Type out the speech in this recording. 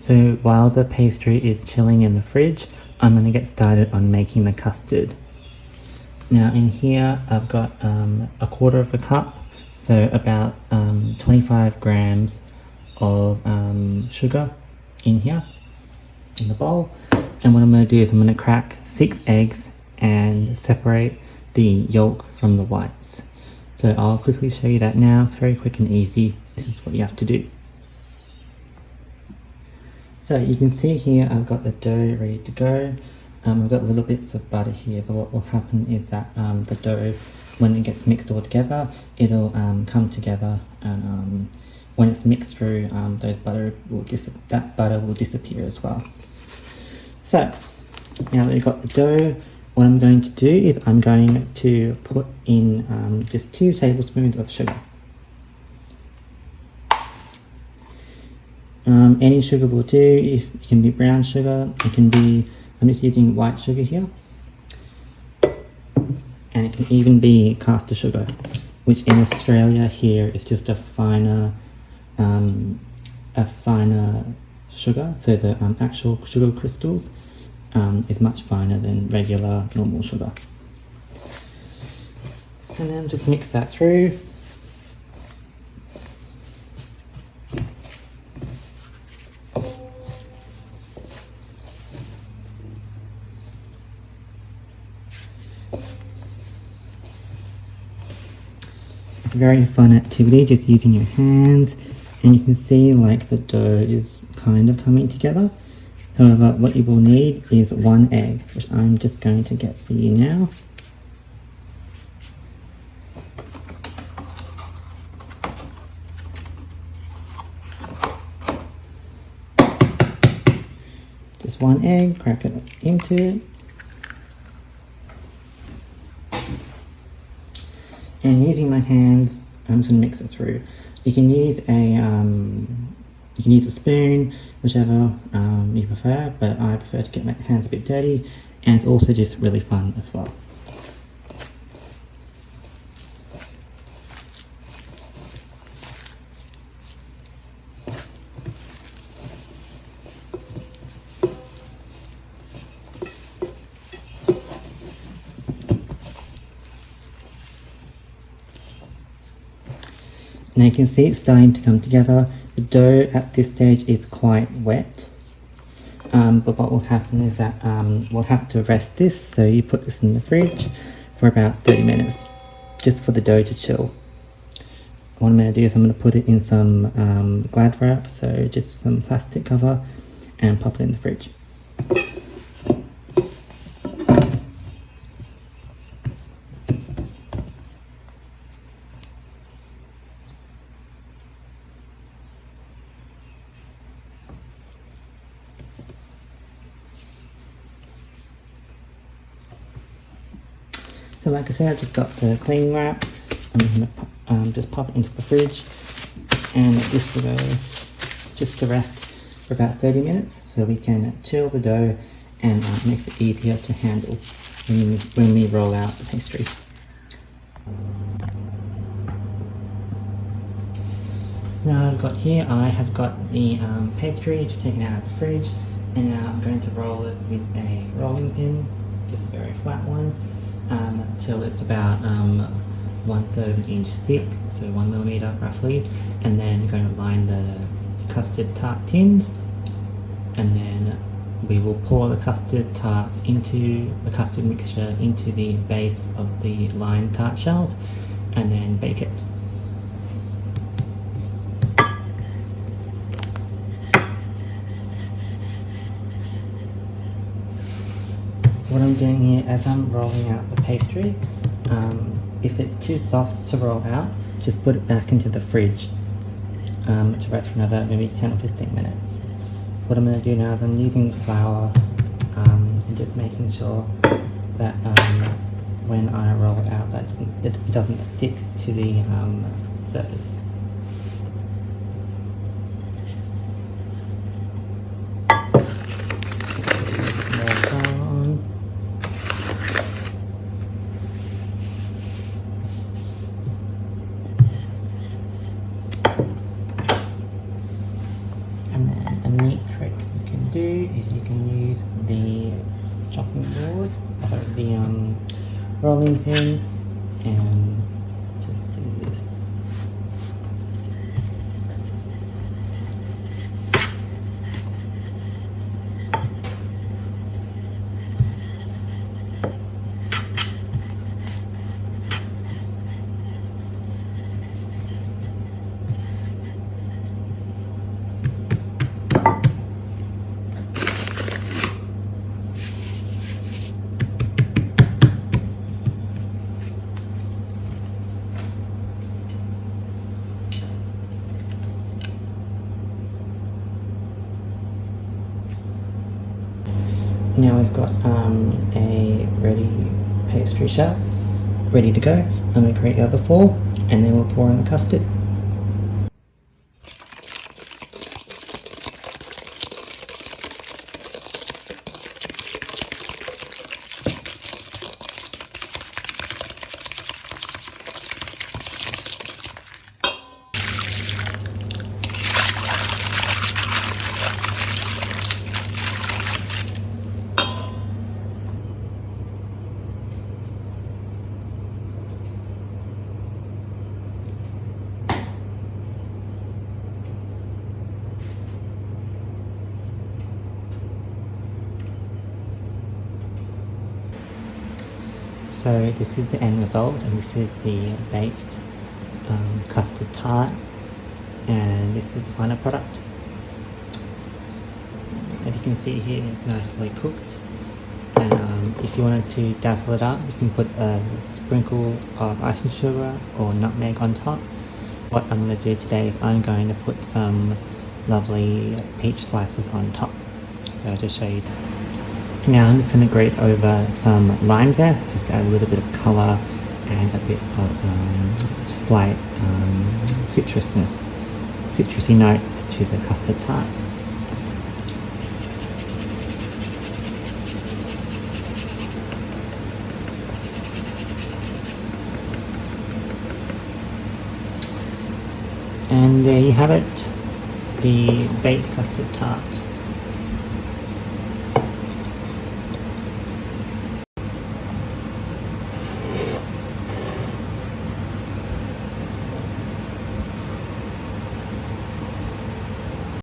So while the pastry is chilling in the fridge, I'm going to get started on making the custard. Now in here I've got a quarter of a cup, so about 25 grams of sugar in here in the bowl. And what I'm going to do is I'm going to crack 6 eggs and separate the yolk from the whites. So I'll quickly show you that now. It's very quick and easy. This is what you have to do. So you can see here I've got the dough ready to go. I've got little bits of butter here, but what will happen is that the dough, when it gets mixed all together, it'll come together, and when it's mixed through, that butter will disappear as well. So now that we've got the dough, what I'm going to do is I'm going to put in just 2 tablespoons of sugar. Any sugar will do. It can be brown sugar, it can be, I'm just using white sugar here, and it can even be caster sugar, which in Australia here is just a finer sugar, so the actual sugar crystals is much finer than regular normal sugar. And then just mix that through. It's a very fun activity, just using your hands, and you can see like the dough is kind of coming together. However, what you will need is 1 egg, which I'm just going to get for you now. Just 1 egg, crack it into it. And using my hands, I'm just going to mix it through. You can use a spoon, whichever you prefer, but I prefer to get my hands a bit dirty, and it's also just really fun as well. Now you can see it's starting to come together. The dough at this stage is quite wet, but what will happen is that we'll have to rest this, so you put this in the fridge for about 30 minutes, just for the dough to chill. What I'm going to do is I'm going to put it in some Glad wrap, so just some plastic cover, and pop it in the fridge. So like I said, I've just got the cling wrap. I'm going to just pop it into the fridge, and this will go just to rest for about 30 minutes, so we can chill the dough and make it easier to handle when we roll out the pastry. So now I have got the pastry just taken out of the fridge, and now I'm going to roll it with a rolling pin, just a very flat one. Till it's about 1/3 of an inch thick, so 1 millimeter roughly, and then you're going to line the custard tart tins, and then we will pour the custard tarts into the custard mixture into the base of the lined tart shells, and then bake it. So what I'm doing here, as I'm rolling out the pastry, if it's too soft to roll out, just put it back into the fridge to rest for another maybe 10 or 15 minutes. What I'm going to do now is I'm using flour and just making sure that when I roll it out, that it doesn't stick to the surface. And then a neat trick do is you can use the chopping board, the rolling pin, and just do this. Now we've got a ready pastry shell ready to go. I'm going to create the other 4 and then we'll pour in the custard. So this is the end result, and this is the baked custard tart, and this is the final product. As you can see here, it's nicely cooked, and if you wanted to dazzle it up, you can put a sprinkle of icing sugar or nutmeg on top. What I'm going to do today is I'm going to put some lovely peach slices on top, so I'll just show you that. Now I'm just going to grate over some lime zest, just to add a little bit of colour and a bit of slight citrusy notes to the custard tart. And there you have it, the baked custard tart.